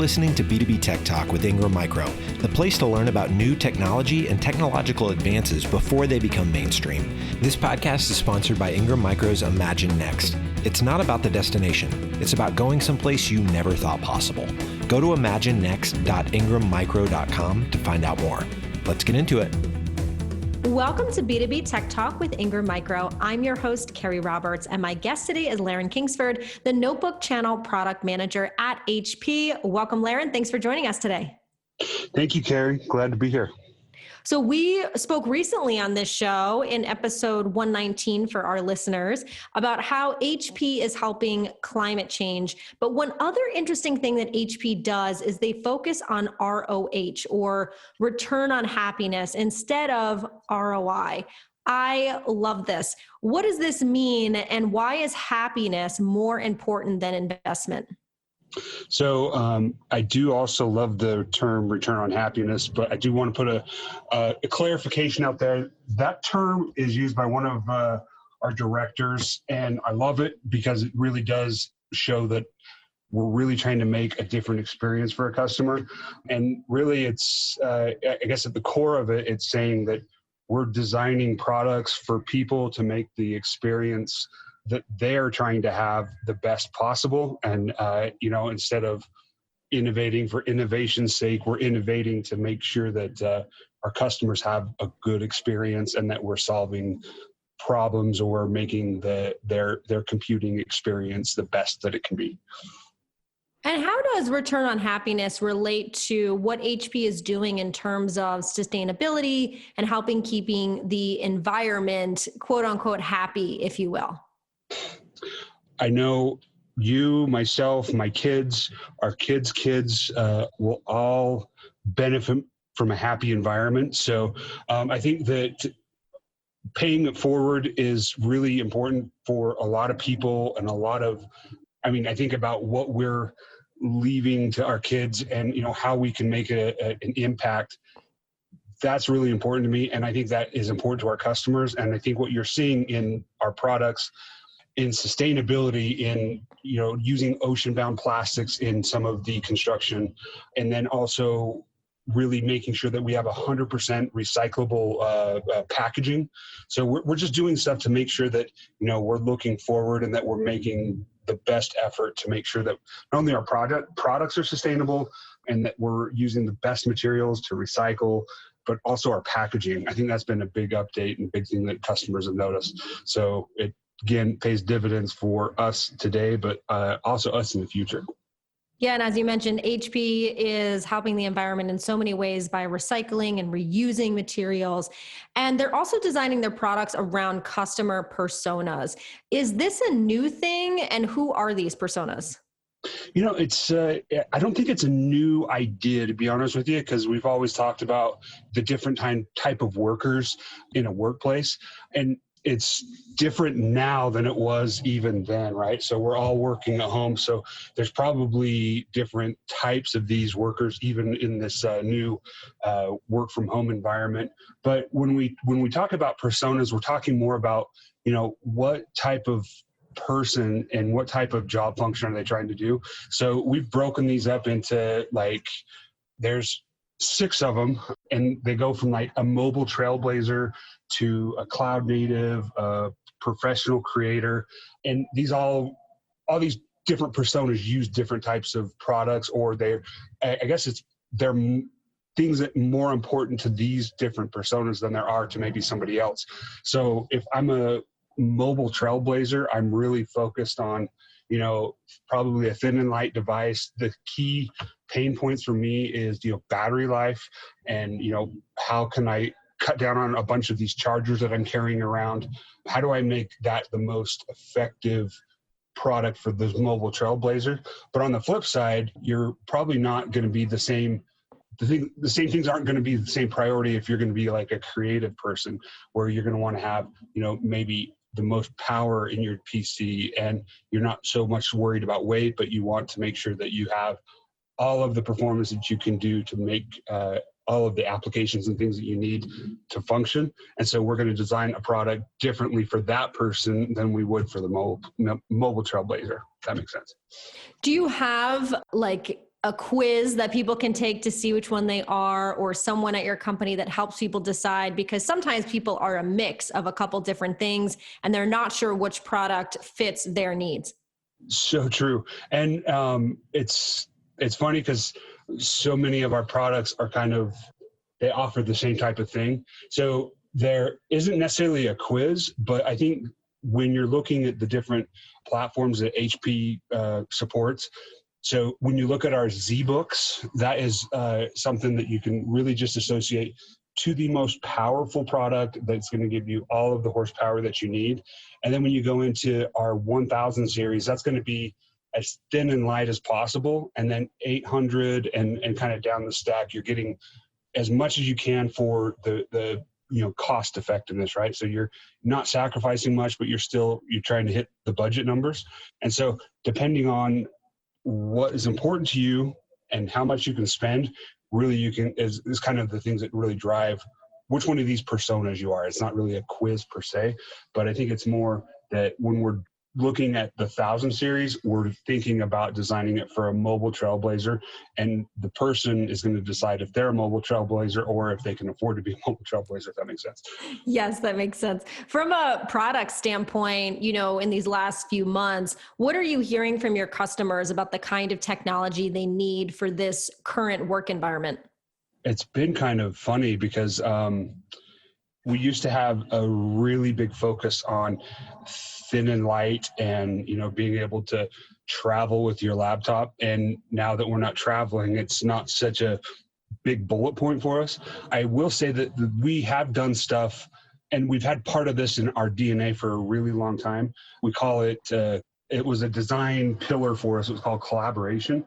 listening to B2B Tech Talk with Ingram Micro, the place to learn about new technology and technological advances before they become mainstream. This podcast is sponsored by Ingram Micro's Imagine Next. It's not about the destination. It's about going someplace you never thought possible. Go to imaginenext.ingrammicro.com to find out more. Let's get into it. Welcome to B2B Tech Talk with Ingram Micro. I'm your host, Keri Roberts, and my guest today is Larren Kingsford, the Notebook Channel Product Manager at HP. Welcome, Larren. Thanks for joining us today. Thank you, Keri. Glad to be here. So we spoke recently on this show in episode 119 for our listeners about how HP is helping climate change. But one other interesting thing that HP does is they focus on ROH, or return on happiness, instead of ROI. I love this. What does this mean, and why is happiness more important than investment? So I do also love the term return on happiness, but I do want to put a clarification out there. That term is used by one of our directors, and I love it because it really does show that we're really trying to make a different experience for a customer. And really it's, I guess at the core of it, it's saying that we're designing products for people to make the experience that they're trying to have the best possible. And, instead of innovating for innovation's sake, we're innovating to make sure that our customers have a good experience and that we're solving problems or making their computing experience the best that it can be. And how does return on happiness relate to what HP is doing in terms of sustainability and helping keeping the environment, quote unquote, happy, if you will? I know you, myself, my kids, our kids' will all benefit from a happy environment. So I think that paying it forward is really important for a lot of people, and I think about what we're leaving to our kids and, how we can make an impact. That's really important to me. And I think that is important to our customers. And I think what you're seeing in our products in sustainability, in using ocean-bound plastics in some of the construction, and then also really making sure that we have 100% recyclable packaging. So we're just doing stuff to make sure that we're looking forward and that we're making the best effort to make sure that not only our products are sustainable and that we're using the best materials to recycle, but also our packaging. I think that's been a big update and big thing that customers have noticed. So it again pays dividends for us today, but also us in the future. Yeah, and as you mentioned, HP is helping the environment in so many ways by recycling and reusing materials. And they're also designing their products around customer personas. Is this a new thing? And who are these personas? It's I don't think it's a new idea, to be honest with you, because we've always talked about the different type of workers in a workplace. And it's different now than it was even then, right? So we're all working at home. So there's probably different types of these workers, even in this new work from home environment. But when we talk about personas, we're talking more about, what type of person and what type of job function are they trying to do. So we've broken these up into there's 6 of them, and they go from a mobile trailblazer to a cloud native, a professional creator. And all these different personas use different types of products, or they're things that are more important to these different personas than there are to maybe somebody else. So if I'm a mobile trailblazer, I'm really focused on, probably a thin and light device. The key pain points for me is, battery life, and, how can I cut down on a bunch of these chargers that I'm carrying around? How do I make that the most effective product for this mobile trailblazer? But on the flip side, you're probably not going to be the same. The same things aren't going to be the same priority if you're going to be like a creative person, where you're going to want to have, maybe the most power in your PC, and you're not so much worried about weight, but you want to make sure that you have all of the performance that you can do to make all of the applications and things that you need to function. And so we're going to design a product differently for that person than we would for the mobile trailblazer. If that makes sense. Do you have a quiz that people can take to see which one they are, or someone at your company that helps people decide? Because sometimes people are a mix of a couple different things and they're not sure which product fits their needs. So true. And it's funny because so many of our products are they offer the same type of thing. So there isn't necessarily a quiz, but I think when you're looking at the different platforms that HP supports, so when you look at our Z-Books, that is something that you can really just associate to the most powerful product that's going to give you all of the horsepower that you need. And then when you go into our 1000 series, that's going to be as thin and light as possible. And then 800 and kind of down the stack, you're getting as much as you can for the cost effectiveness, right? So you're not sacrificing much, but you're trying to hit the budget numbers. And so depending on what is important to you and how much you can spend, really is kind of the things that really drive which one of these personas you are. It's not really a quiz per se, but I think it's more that when we're looking at the 1000 series, we're thinking about designing it for a mobile trailblazer, and the person is going to decide if they're a mobile trailblazer or if they can afford to be a mobile trailblazer, if that makes sense. Yes, that makes sense. From a product standpoint, in these last few months, what are you hearing from your customers about the kind of technology they need for this current work environment? It's been kind of funny because we used to have a really big focus on thin and light and, being able to travel with your laptop. And now that we're not traveling, it's not such a big bullet point for us. I will say that we have done stuff, and we've had part of this in our DNA for a really long time. We call it, it was a design pillar for us. It was called collaboration.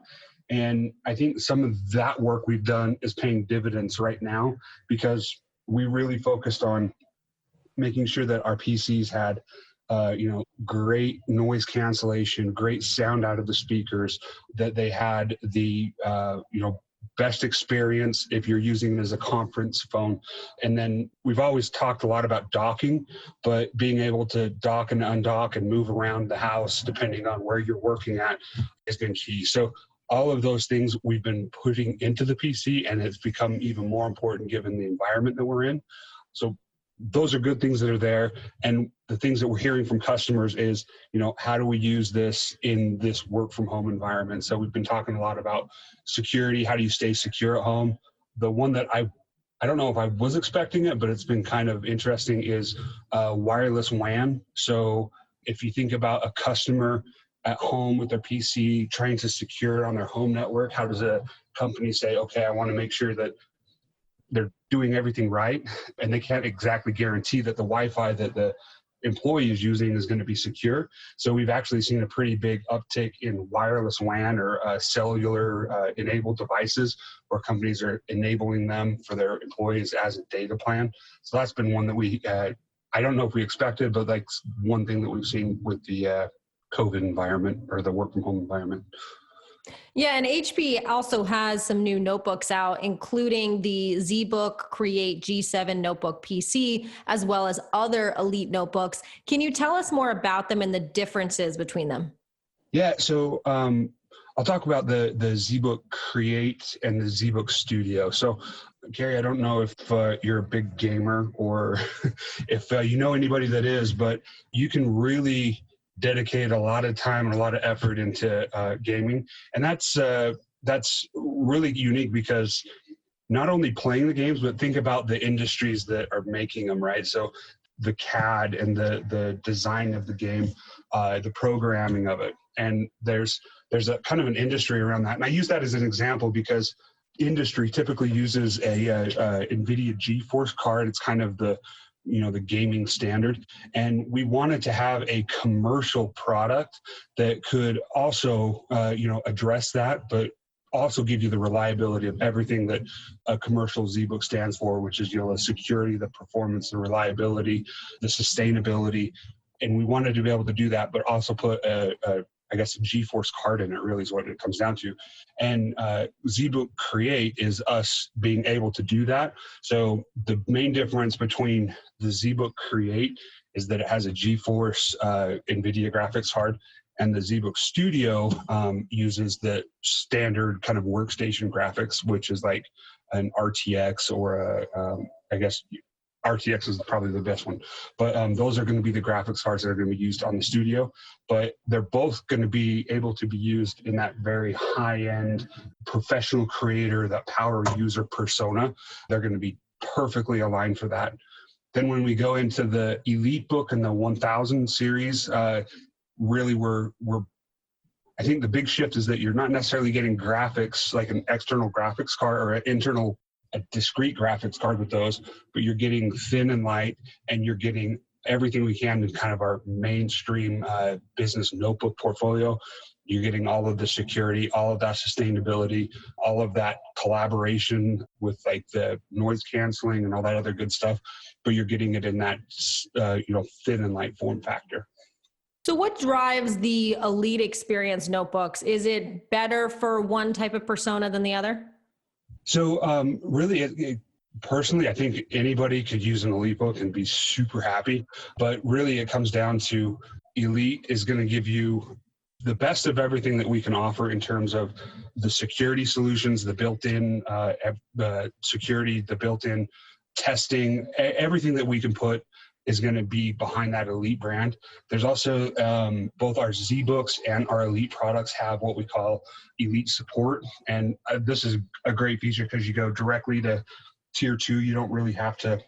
And I think some of that work we've done is paying dividends right now, because we really focused on making sure that our PCs had, great noise cancellation, great sound out of the speakers, that they had the, best experience if you're using it as a conference phone. And then we've always talked a lot about docking, but being able to dock and undock and move around the house depending on where you're working at has been key. So all of those things we've been putting into the PC, and it's become even more important given the environment that we're in. So those are good things that are there. And the things that we're hearing from customers is, how do we use this in this work from home environment? So we've been talking a lot about security. How do you stay secure at home? The one that I don't know if I was expecting it, but it's been kind of interesting is wireless WAN. So if you think about a customer at home with their PC trying to secure it on their home network, how does a company say, okay, I want to make sure that they're doing everything right, and they can't exactly guarantee that the Wi-Fi that the employee is using is going to be secure. So we've actually seen a pretty big uptick in wireless WAN or cellular enabled devices, where companies are enabling them for their employees as a data plan. So that's been one that we, I don't know if we expected, but like one thing that we've seen with the COVID environment or the work from home environment. Yeah, and HP also has some new notebooks out, including the ZBook Create G7 notebook PC, as well as other elite notebooks. Can you tell us more about them and the differences between them? Yeah, so I'll talk about the ZBook Create and the ZBook Studio. So, Keri, I don't know if you're a big gamer or if you know anybody that is, but you can really dedicate a lot of time and a lot of effort into gaming. And that's really unique, because not only playing the games, but think about the industries that are making them, right? So the CAD and the design of the game, the programming of it. And there's a kind of an industry around that. And I use that as an example because industry typically uses a NVIDIA GeForce card. It's kind of the gaming standard. And we wanted to have a commercial product that could also, address that, but also give you the reliability of everything that a commercial ZBook stands for, which is, the security, the performance, the reliability, the sustainability. And we wanted to be able to do that, but also put a GeForce card in it, really is what it comes down to. And ZBook Create is us being able to do that. So the main difference between the ZBook Create is that it has a GeForce NVIDIA graphics card, And the ZBook Studio uses the standard kind of workstation graphics, which is like an RTX or I guess RTX is probably the best one. But those are going to be the graphics cards that are going to be used on the Studio. But they're both going to be able to be used in that very high-end professional creator, that power user persona. They're going to be perfectly aligned for that. Then when we go into the Elite Book and the 1000 series, really I think the big shift is that you're not necessarily getting graphics like an external graphics card or a discrete graphics card with those, but you're getting thin and light, and you're getting everything we can in kind of our mainstream business notebook portfolio. You're getting all of the security, all of that sustainability, all of that collaboration with like the noise canceling and all that other good stuff, but you're getting it in that thin and light form factor. So what drives the Elite Experience notebooks? Is it better for one type of persona than the other? So really, personally, I think anybody could use an Elite book and be super happy. But really, it comes down to Elite is going to give you the best of everything that we can offer in terms of the security solutions, the built-in security, the built-in testing, everything that we can put is going to be behind that Elite brand. There's also both our ZBooks and our Elite products have what we call Elite support. And this is a great feature because you go directly to tier 2. You don't really have to,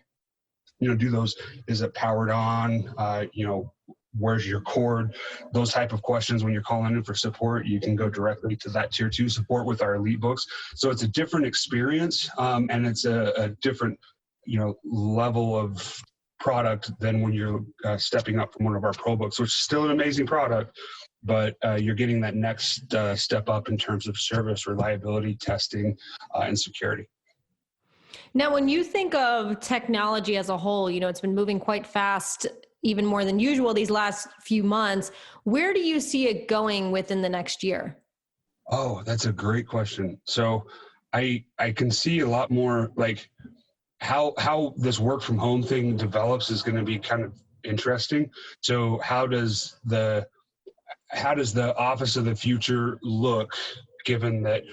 do those. Is it powered on? Where's your cord? Those type of questions when you're calling in for support, you can go directly to that tier 2 support with our Elite books. So it's a different experience, and it's a different, level of product than when you're stepping up from one of our Pro books, which is still an amazing product, but you're getting that next step up in terms of service, reliability, testing, and security. Now, when you think of technology as a whole, it's been moving quite fast, even more than usual these last few months. Where do you see it going within the next year? Oh, that's a great question. So I can see a lot more like how this work from home thing develops is going to be kind of interesting. So how does the office of the future look, given that,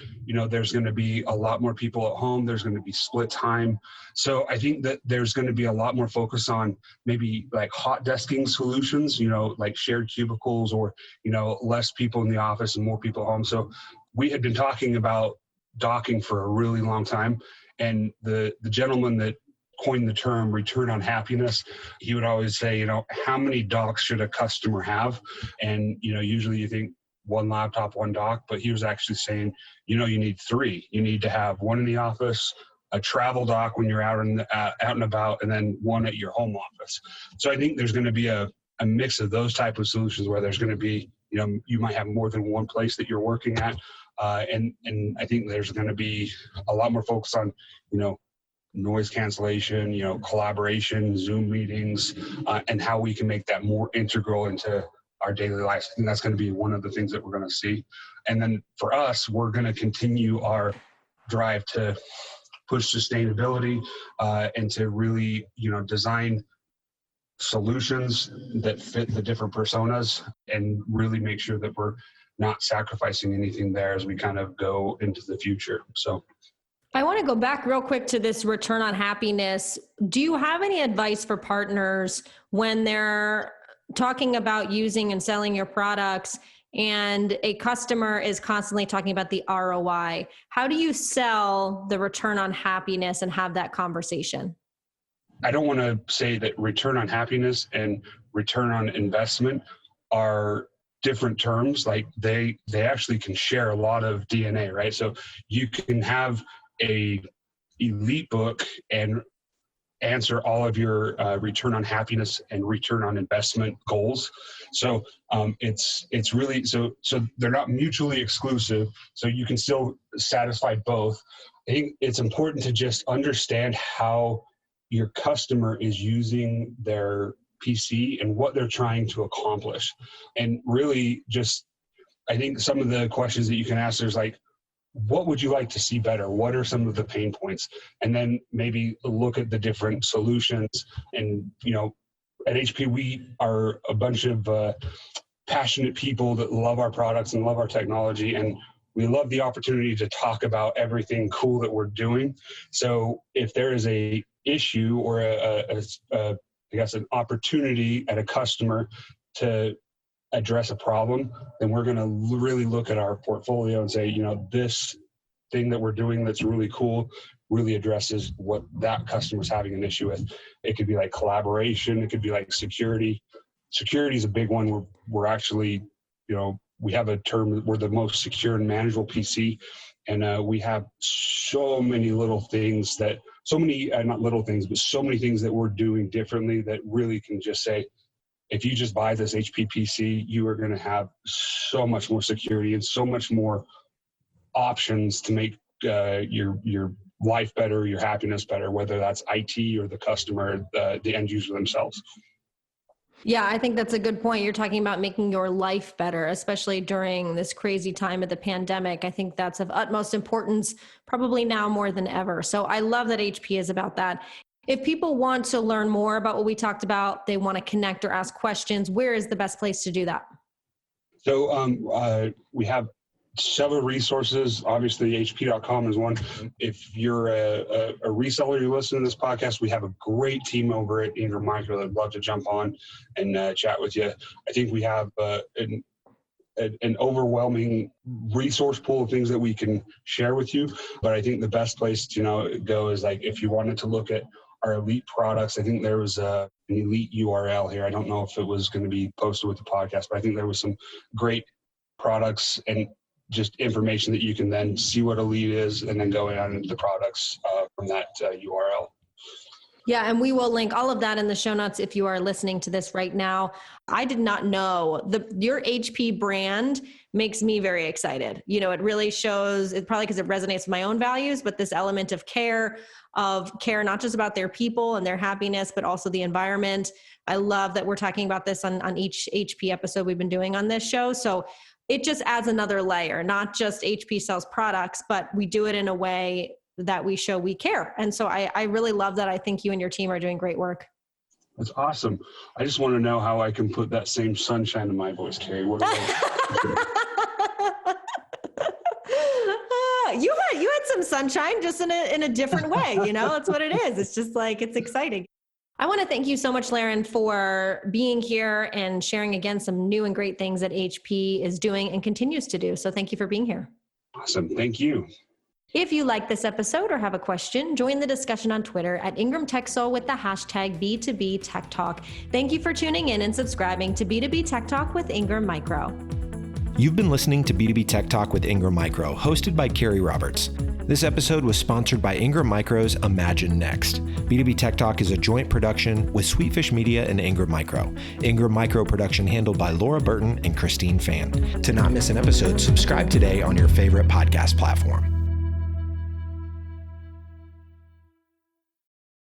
there's going to be a lot more people at home, there's going to be split time. So I think that there's going to be a lot more focus on maybe like hot desking solutions, like shared cubicles or, less people in the office and more people at home. So we had been talking about docking for a really long time. And the gentleman that coined the term return on happiness, he would always say, how many docks should a customer have? And, usually you think one laptop, one dock, but he was actually saying, you need 3. You need to have one in the office, a travel dock when you're out and about, and then one at your home office. So I think there's going to be a mix of those type of solutions where there's going to be, you might have more than one place that you're working at. And I think there's going to be a lot more focus on, noise cancellation, collaboration, Zoom meetings, and how we can make that more integral into our daily lives. I think that's going to be one of the things that we're going to see. And then for us, we're going to continue our drive to push sustainability and to really, design solutions that fit the different personas and really make sure that we're not sacrificing anything there as we kind of go into the future. So I want to go back real quick to this return on happiness. Do you have any advice for partners when they're talking about using and selling your products and a customer is constantly talking about the ROI? How do you sell the return on happiness and have that conversation? I don't want to say that return on happiness and return on investment are different terms. Like they actually can share a lot of DNA, right? So you can have a Elite book and answer all of your return on happiness and return on investment goals. So it's really, so they're not mutually exclusive. So you can still satisfy both. I think it's important to just understand how your customer is using their PC and what they're trying to accomplish. And really just, I think some of the questions that you can ask, there's like, what would you like to see better? What are some of the pain points? And then maybe look at the different solutions. And, at HP, we are a bunch of passionate people that love our products and love our technology, and we love the opportunity to talk about everything cool that we're doing. So if there is a issue or I guess an opportunity at a customer to address a problem, then we're going to really look at our portfolio and say, this thing that we're doing that's really cool really addresses what that customer's having an issue with. It could be like collaboration. It could be like security. Security is a big one. We're actually, we have a term, we're the most secure and manageable PC. And we have so many little things not little things, but so many things that we're doing differently that really can just say, if you just buy this HP PC, you are going to have so much more security and so much more options to make your life better, your happiness better, whether that's IT or the customer, the end user themselves. Yeah, I think that's a good point. You're talking about making your life better, especially during this crazy time of the pandemic. I think that's of utmost importance, probably now more than ever. So I love that HP is about that. If people want to learn more about what we talked about, they want to connect or ask questions, where is the best place to do that? So we have several resources. Obviously, hp.com is one. If you're a reseller, you listen to this podcast, we have a great team over at Ingram Micro that'd love to jump on and chat with you. I think we have an overwhelming resource pool of things that we can share with you. But I think the best place to go is like if you wanted to look at our elite products. I think there was an elite URL here. I don't know if it was going to be posted with the podcast, but I think there was some great products and just information that you can then see what elite is and then go on into the products from that URL. Yeah, and we will link all of that in the show notes if you are listening to this right now. I did not know your HP brand makes me very excited. It really shows, it's probably because it resonates with my own values, but this element of care not just about their people and their happiness, but also the environment. I love that we're talking about this on each HP episode we've been doing on this show. So it just adds another layer, not just HP sells products, but we do it in a way that we show we care. And so I really love that. I think you and your team are doing great work. That's awesome. I just want to know how I can put that same sunshine in my voice, Keri. You had some sunshine just in a different way. That's what it is. It's just like, it's exciting. I want to thank you so much, Larren, for being here and sharing again some new and great things that HP is doing and continues to do. So thank you for being here. Awesome. Thank you. If you like this episode or have a question, join the discussion on Twitter at Ingram Tech Soul with the hashtag B2B Tech Talk. Thank you for tuning in and subscribing to B2B Tech Talk with Ingram Micro. You've been listening to B2B Tech Talk with Ingram Micro, hosted by Keri Roberts. This episode was sponsored by Ingram Micro's Imagine Next. B2B Tech Talk is a joint production with Sweetfish Media and Ingram Micro. Ingram Micro production handled by Laura Burton and Christine Fan. To not miss an episode, subscribe today on your favorite podcast platform.